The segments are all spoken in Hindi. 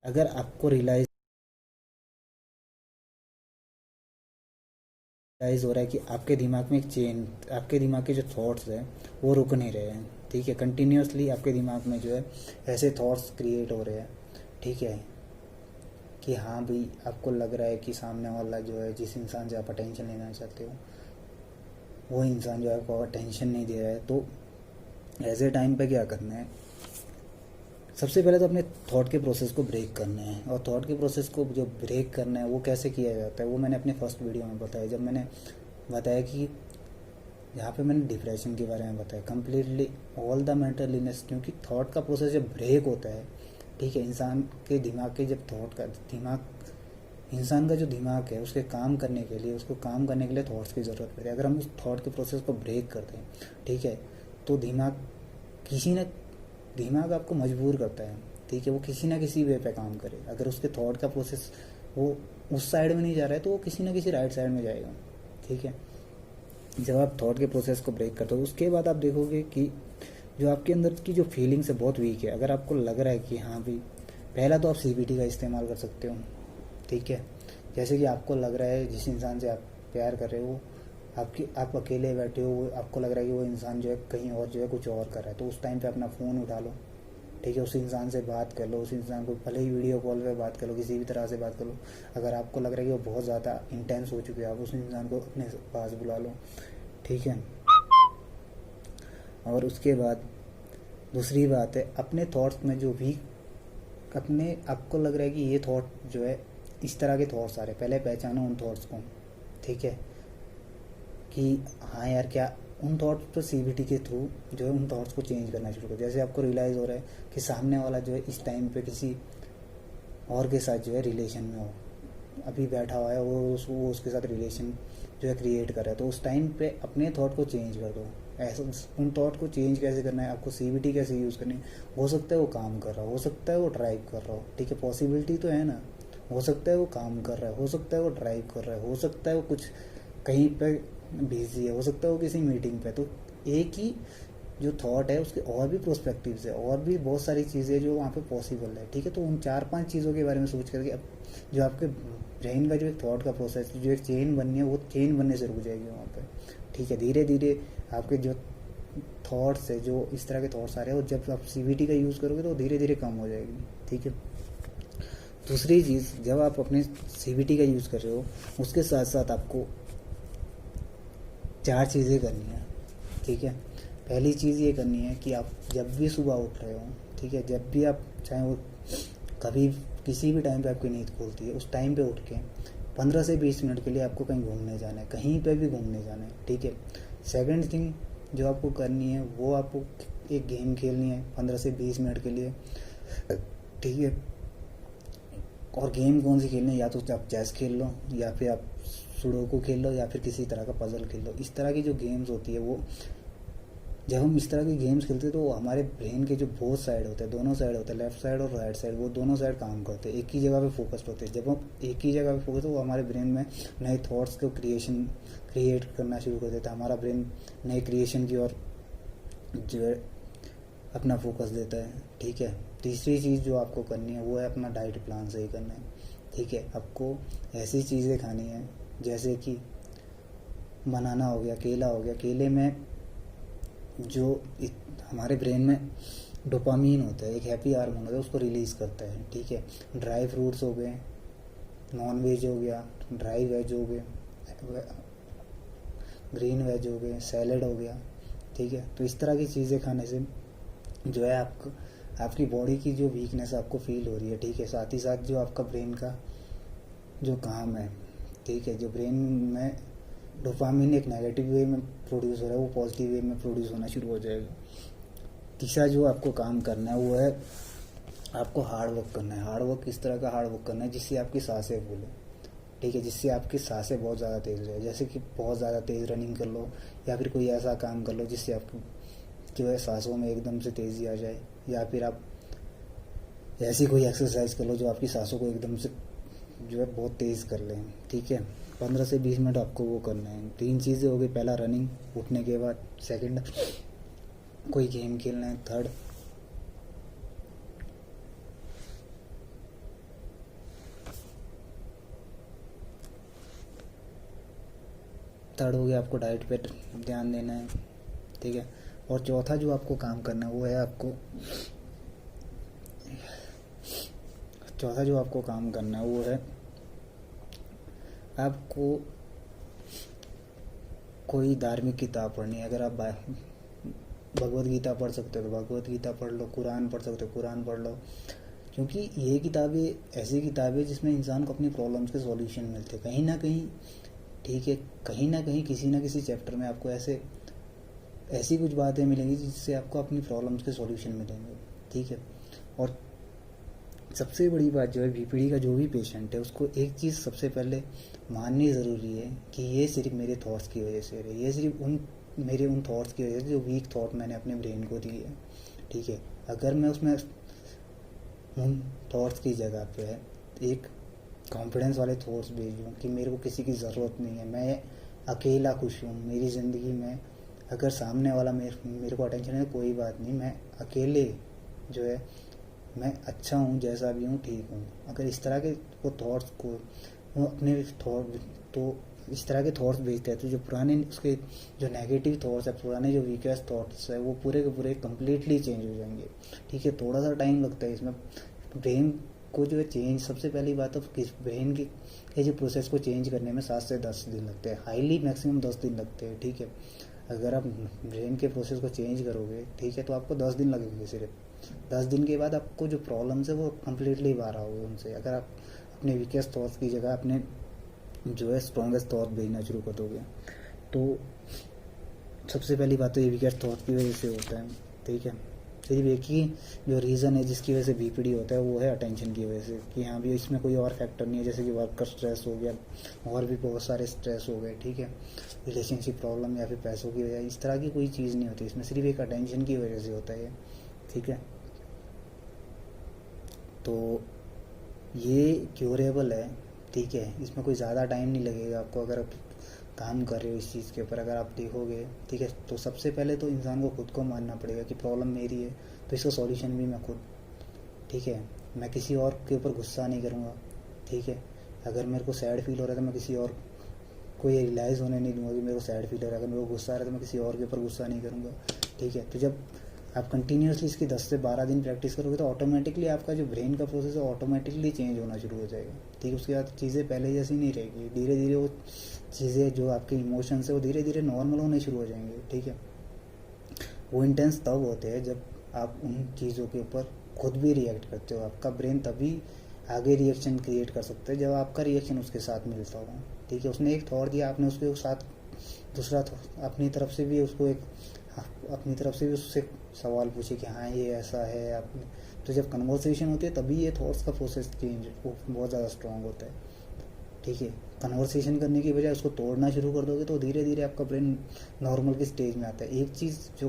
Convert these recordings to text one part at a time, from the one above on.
अगर आपको रियलाइज हो रहा है कि आपके दिमाग में एक चेन, आपके दिमाग के जो थॉट्स हैं वो रुक नहीं रहे हैं, ठीक है, कंटिन्यूसली आपके दिमाग में जो है ऐसे थॉट्स क्रिएट हो रहे हैं, ठीक है, कि हाँ भाई आपको लग रहा है कि सामने वाला जो है, जिस इंसान से आप अटेंशन लेना चाहते हो, वो इंसान जो है आपको अटेंशन नहीं दे रहा है, तो ऐसे टाइम पे क्या करना है? सबसे पहले तो अपने थॉट के प्रोसेस को ब्रेक करना है, और थॉट के प्रोसेस को जो ब्रेक करना है वो कैसे किया जाता है वो मैंने अपने फर्स्ट वीडियो में बताया, जब मैंने बताया कि यहाँ पे मैंने डिप्रेशन के बारे में बताया completely all the mental illness, क्योंकि थॉट का प्रोसेस जब ब्रेक होता है, ठीक है, इंसान के दिमाग के जब थॉट का दिमाग, इंसान का जो दिमाग है उसके काम करने के लिए, उसको काम करने के लिए थॉट्स की ज़रूरत पड़ती है। अगर हम उस थॉट के प्रोसेस को ब्रेक करते हैं, ठीक है, तो दिमाग किसी न दिमाग आपको मजबूर करता है, ठीक है, वो किसी ना किसी वे पे काम करे। अगर उसके थॉट का प्रोसेस वो उस साइड में नहीं जा रहा है तो वो किसी ना किसी राइट साइड में जाएगा, ठीक है। जब आप थॉट के प्रोसेस को ब्रेक करते हो उसके बाद आप देखोगे कि जो आपके अंदर की जो फीलिंग्स है बहुत वीक है। अगर आपको लग रहा है कि हाँ भाई, पहला तो आप सीबीटी का इस्तेमाल कर सकते हो, ठीक है। जैसे कि आपको लग रहा है जिस इंसान से आप प्यार कर रहे हो, आप अकेले बैठे हो, आपको लग रहा है कि वो इंसान जो है कहीं और जो है कुछ और कर रहा है, तो उस टाइम पे अपना फ़ोन उठा लो, ठीक है, उस इंसान से बात कर लो, उस इंसान को भले ही वीडियो कॉल पे बात कर लो, किसी भी तरह से बात कर लो। अगर आपको लग रहा है कि वो बहुत ज़्यादा इंटेंस हो चुके हैं, आप उस इंसान को अपने पास बुला लो, ठीक है। और उसके बाद दूसरी बात है, अपने थॉट्स में जो भी अपने आपको लग रहा है कि ये थॉट जो है इस तरह के थॉट्स आ रहे हैं, पहले पहचानो उन थॉट्स को, ठीक है, कि हाँ यार क्या उन थॉट्स पर सीबीटी के थ्रू जो है उन थॉट्स को चेंज करना शुरू करो। जैसे आपको रियलाइज़ हो रहा है कि सामने वाला जो है इस टाइम पे किसी और के साथ जो है रिलेशन में हो, अभी बैठा हुआ है, वो उसके साथ रिलेशन जो है क्रिएट कर रहा है, तो उस टाइम पे अपने थॉट को चेंज कर दो। ऐसा उन थॉट को चेंज कैसे करना है, आपको सीबीटी कैसे यूज़ करनी है? हो सकता है वो काम कर रहा हो सकता है वो ड्राइव कर रहा हो, ठीक है, पॉसिबिलिटी तो है ना। हो सकता है वो काम कर रहा है, हो सकता है वो ड्राइव कर रहा है, हो सकता है वो कुछ कहीं पे बिजी है, हो सकता है वो किसी मीटिंग पे। तो एक ही जो थॉट है उसके और भी प्रोस्पेक्टिव्स है, और भी बहुत सारी चीज़ें जो वहाँ पे पॉसिबल है, ठीक है। तो उन 4-5 चीज़ों के बारे में सोच करके अब जो आपके ब्रेन का जो एक थॉट का प्रोसेस जो एक चेन बननी है वो चेन बनने से रुक जाएगी वहाँ पे, ठीक है। धीरे धीरे आपके जो थॉट्स है, जो इस तरह के थॉट्स आ रहे हैं, और जब आप सीबीटी का यूज़ करोगे तो धीरे धीरे कम हो जाएगी, ठीक है। दूसरी चीज़, जब आप अपने सीबीटी का यूज़ कर रहे हो उसके साथ साथ आपको 4 चीज़ें करनी है, ठीक है। पहली चीज़ ये करनी है कि आप जब भी सुबह उठ रहे हो, ठीक है, जब भी आप चाहे वो कभी किसी भी टाइम पे आपकी नींद खुलती है, उस टाइम पे उठ के 15 से 20 मिनट के लिए आपको कहीं घूमने जाना है, कहीं पे भी घूमने जाना है, ठीक है। सेकंड थिंग जो आपको करनी है वो आपको एक गेम खेलनी है 15 से 20 मिनट के लिए, ठीक है। और गेम कौन सी खेलनी है? या तो आप चेस खेल लो, या फिर आप सुडोकू खेल लो, या फिर किसी तरह का पजल खेल लो। इस तरह की जो गेम्स होती है वो, जब हम इस तरह के गेम्स खेलते हैं तो हमारे ब्रेन के जो बोथ साइड होते हैं, दोनों साइड होते हैं, लेफ्ट साइड और राइट साइड, वो दोनों साइड काम करते हैं, एक ही जगह पे फोकस्ड होते हैं। जब हम एक ही जगह पे फोकस, तो वो हमारे ब्रेन में नए थॉट्स को क्रिएट करना शुरू कर देता है। हमारा ब्रेन नए क्रिएशन की ओर जो है अपना फोकस देता है, ठीक है। तीसरी चीज़ जो आपको करनी है वो है अपना डाइट प्लान सही करना है, ठीक है। आपको ऐसी चीज़ें खानी है जैसे कि बनाना हो गया, केला हो गया। केले में जो हमारे ब्रेन में डोपामीन होता है, एक हैप्पी हार्मोन होता है, उसको रिलीज़ करता है, ठीक है। ड्राई फ्रूट्स हो गए, नॉन वेज हो गया, ड्राई वेज हो गए, ग्रीन वेज हो गए, सैलेड हो गया, ठीक है। तो इस तरह की चीज़ें खाने से जो है आपको आपकी बॉडी की जो वीकनेस आपको फील हो रही है, ठीक है, साथ ही साथ जो आपका ब्रेन का जो काम है, ठीक है, जो ब्रेन में डोपामिन एक नेगेटिव वे में प्रोड्यूस हो रहा है वो पॉजिटिव वे में प्रोड्यूस होना शुरू हो जाएगा। तीसरा जो आपको काम करना है वो है आपको हार्ड वर्क करना है। हार्ड वर्क किस तरह का हार्ड वर्क करना है? जिससे आपकी सांसें फूलें, ठीक है, जिससे आपकी सांसें बहुत ज़्यादा तेज़ हो जाए। जैसे कि बहुत ज़्यादा तेज़ रनिंग कर लो, या फिर कोई ऐसा काम कर लो जिससे आपकी जो है सांसों में एकदम से तेज़ी आ जाए, या फिर आप ऐसी कोई एक्सरसाइज कर लो जो आपकी सांसों को एकदम से जो है बहुत तेज़ कर लें, ठीक है। 15 से 20 मिनट आपको वो करना है। 3 चीज़ें हो गई, पहला रनिंग उठने के बाद, सेकंड कोई गेम खेलना है, थर्ड थर्ड हो गया आपको डाइट पे ध्यान देना है, ठीक है। और चौथा जो आपको काम करना है वो है चौथा जो आपको काम करना है वो है आपको कोई धार्मिक किताब पढ़नी है। अगर आप भगवत गीता पढ़ सकते हो तो भगवत गीता पढ़ लो, कुरान पढ़ सकते हो कुरान पढ़ लो, क्योंकि ये किताबें ऐसी किताबें जिसमें इंसान को अपनी प्रॉब्लम्स के सॉल्यूशन मिलते हैं कहीं ना कहीं, ठीक है। कहीं ना कहीं किसी ना किसी चैप्टर में आपको ऐसी कुछ बातें मिलेंगी जिससे आपको अपनी प्रॉब्लम्स के सॉल्यूशन मिलेंगे, ठीक है। और सबसे बड़ी बात जो है, बीपीडी का जो भी पेशेंट है उसको एक चीज़ सबसे पहले माननी ज़रूरी है कि ये सिर्फ मेरे थॉट्स की वजह से है, ये सिर्फ मेरे उन थॉट्स की वजह से जो वीक थॉट मैंने अपने ब्रेन को दिए है, ठीक है। अगर मैं उसमें उन थॉट्स की जगह पे है एक कॉन्फिडेंस वाले थॉट्स भेजूँ कि मेरे को किसी की ज़रूरत नहीं है, मैं अकेला खुश हूँ मेरी ज़िंदगी में, अगर सामने वाला मेरे को अटेंशन है कोई बात नहीं, मैं अकेले जो है मैं अच्छा हूँ जैसा भी हूँ ठीक हूँ, अगर इस तरह के वो थॉट्स को वो अपने थॉट तो इस तरह के थॉट्स भेजते हैं तो जो पुराने उसके जो नेगेटिव थॉट्स है, पुराने जो वीकेस्ट थॉट्स है वो पूरे के पूरे कम्प्लीटली चेंज हो जाएंगे, ठीक है। थोड़ा सा टाइम लगता है इसमें ब्रेन को जो है चेंज, सबसे पहली बात तो ब्रेन के जो प्रोसेस को चेंज करने में 7 से 10 दिन लगते हैं, हाईली मैक्सिमम 10 दिन लगते हैं, ठीक है। अगर आप ब्रेन के प्रोसेस को चेंज करोगे, ठीक है, तो आपको 10 दिन लगेंगे सिर्फ। 10 दिन के बाद आपको जो प्रॉब्लम्स है वो कम्प्लीटली बाहर आओगे उनसे, अगर आप अपने वीकेस्ट थॉट्स की जगह अपने जो है स्ट्रॉन्गेस्ट थॉट भेजना शुरू कर दोगे। तो सबसे पहली बात तो ये वीकेस्ट थॉट की वजह से होता है, ठीक है। सिर्फ एक ही जो रीज़न है जिसकी वजह से बीपीडी होता है वो है अटेंशन की वजह से, कि हाँ भी इसमें कोई और फैक्टर नहीं है, जैसे कि वर्क का स्ट्रेस हो गया और भी बहुत सारे स्ट्रेस हो गए, ठीक है, रिलेशनशिप प्रॉब्लम या फिर पैसों की वजह, इस तरह की कोई चीज़ नहीं होती इसमें, सिर्फ एक अटेंशन की वजह से होता है, ठीक है। तो ये क्योरेबल है, ठीक है, इसमें कोई ज़्यादा टाइम नहीं लगेगा आपको, अगर आप काम कर रहे हो इस चीज़ के ऊपर, अगर आप देखोगे, ठीक है। तो सबसे पहले तो इंसान को खुद को मानना पड़ेगा कि प्रॉब्लम मेरी है तो इसका सॉल्यूशन भी मैं खुद, ठीक है। मैं किसी और के ऊपर गुस्सा नहीं करूँगा, ठीक है। अगर मेरे को सैड फील हो रहा है तो मैं किसी और को ये रियलाइज़ होने नहीं दूंगा कि मेरे को सैड फील हो रहा है, अगर मेरे को गुस्सा आ रहा है तो मैं किसी और के ऊपर गुस्सा नहीं करूँगा, ठीक है। तो जब आप कंटिन्यूसली इसकी 10 से 12 दिन प्रैक्टिस करोगे तो ऑटोमेटिकली आपका जो ब्रेन का प्रोसेस है ऑटोमेटिकली चेंज होना शुरू हो जाएगा, ठीक है। उसके बाद चीज़ें पहले जैसी नहीं रहेगी, धीरे धीरे वो चीज़ें जो आपके इमोशंस है वो धीरे धीरे नॉर्मल होने शुरू हो जाएंगे, ठीक है। वो इंटेंस तब होते हैं जब आप उन चीज़ों के ऊपर खुद भी रिएक्ट करते हो, आपका ब्रेन तभी आगे रिएक्शन क्रिएट कर सकता है जब आपका रिएक्शन उसके साथ मिलता हो, ठीक है। उसने एक थॉट दिया, आपने उसके साथ दूसरा अपनी तरफ से भी उसको एक अपनी तरफ से भी उससे सवाल पूछे कि हाँ ये ऐसा है आपने, तो जब कन्वर्सेशन होती है तभी ये थॉट्स का प्रोसेस चेंज वो बहुत ज़्यादा स्ट्रांग होता है, ठीक है। कन्वर्सेशन करने की बजाय उसको तोड़ना शुरू कर दोगे तो धीरे धीरे आपका ब्रेन नॉर्मल की स्टेज में आता है। एक चीज़ जो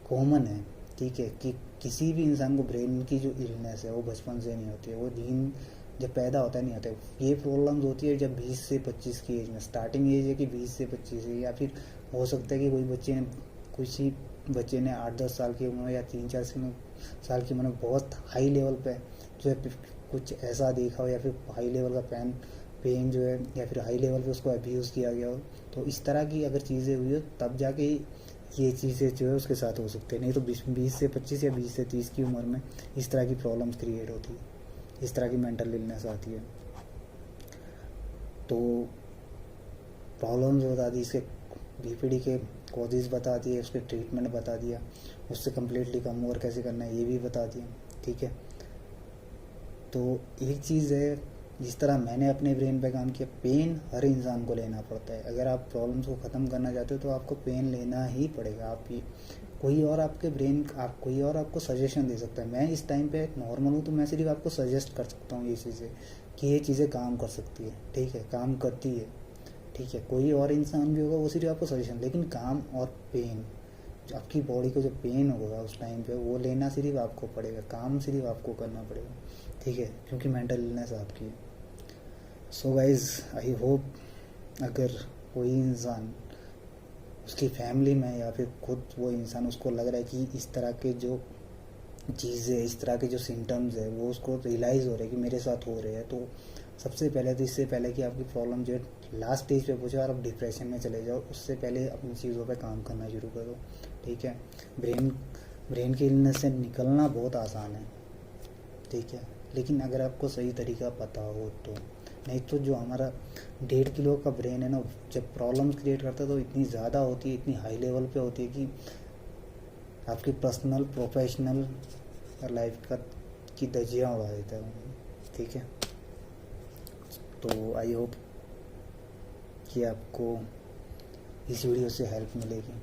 कॉमन है, ठीक है, कि किसी भी इंसान को ब्रेन की जो इलनेस है वो बचपन से नहीं होती है, वो जीन जब पैदा होता है नहीं होता है। ये प्रॉब्लम्स होती है जब 20 से 25 की एज में, स्टार्टिंग एज है कि 20 से 25 है, या फिर हो सकता है कि किसी बच्चे ने 8-10 साल की उम्र में या 3-4 साल की उम्र में बहुत हाई लेवल पे जो है कुछ ऐसा देखा हो, या फिर हाई लेवल का पेन जो है, या फिर हाई लेवल पे उसको अब्यूज़ किया गया हो, तो इस तरह की अगर चीज़ें हुई हो तब जाके ये चीज़ें जो है उसके साथ हो सकते हैं, नहीं तो 20 से 25 या 20 से 30 की उम्र में इस तरह की प्रॉब्लम्स क्रिएट होती है, इस तरह की मेंटल इलनेस आती है। तो प्रॉब्लम्स बता दी, इसके बीपीडी के कॉजेज़ बता दिए, उसके ट्रीटमेंट बता दिया, उससे कम्प्लीटली कम और कैसे करना है ये भी बता दिया, ठीक है। तो एक चीज़ है, जिस तरह मैंने अपने ब्रेन पे काम किया, पेन हर इंसान को लेना पड़ता है। अगर आप प्रॉब्लम्स को ख़त्म करना चाहते हो तो आपको पेन लेना ही पड़ेगा। कोई और आपको सजेशन दे सकता है। मैं इस टाइम पे नॉर्मल हूँ तो मैं सिर्फ आपको सजेस्ट कर सकता हूँ ये चीज़ें कि ये चीज़ें काम कर सकती है, ठीक है, काम करती है, ठीक है। कोई और इंसान भी होगा वो सिर्फ आपको सजेशन, लेकिन काम और पेन, आपकी बॉडी को जो पेन होगा उस टाइम पे वो लेना सिर्फ आपको पड़ेगा, काम सिर्फ आपको करना पड़ेगा, ठीक है, क्योंकि मेंटल इलनेस आपकी है। सो गाइज, आई होप अगर कोई इंसान उसकी फैमिली में या फिर खुद वो इंसान उसको लग रहा है कि इस तरह के जो चीज़ें, इस तरह के जो सिम्टम्स है वो उसको रियलाइज़ हो रहा है कि मेरे साथ हो रहे हैं, तो सबसे पहले तो इससे पहले कि आपकी प्रॉब्लम जो है लास्ट स्टेज पे पहुँचे और आप डिप्रेशन में चले जाओ, उससे पहले अपनी चीज़ों पे काम करना शुरू करो। ठीक है, ब्रेन ब्रेन की इलनेस से निकलना बहुत आसान है। ठीक है, लेकिन अगर आपको सही तरीका पता हो तो। नहीं तो जो हमारा 1.5 किलो का ब्रेन है ना, जब प्रॉब्लम्स क्रिएट करता है तो इतनी ज़्यादा होती है, इतनी हाई लेवल पे होती है कि आपकी पर्सनल प्रोफेशनल लाइफ का की धज्जियाँ उड़ा देता है। ठीक है, तो आई होप कि आपको इस वीडियो से हेल्प मिलेगी।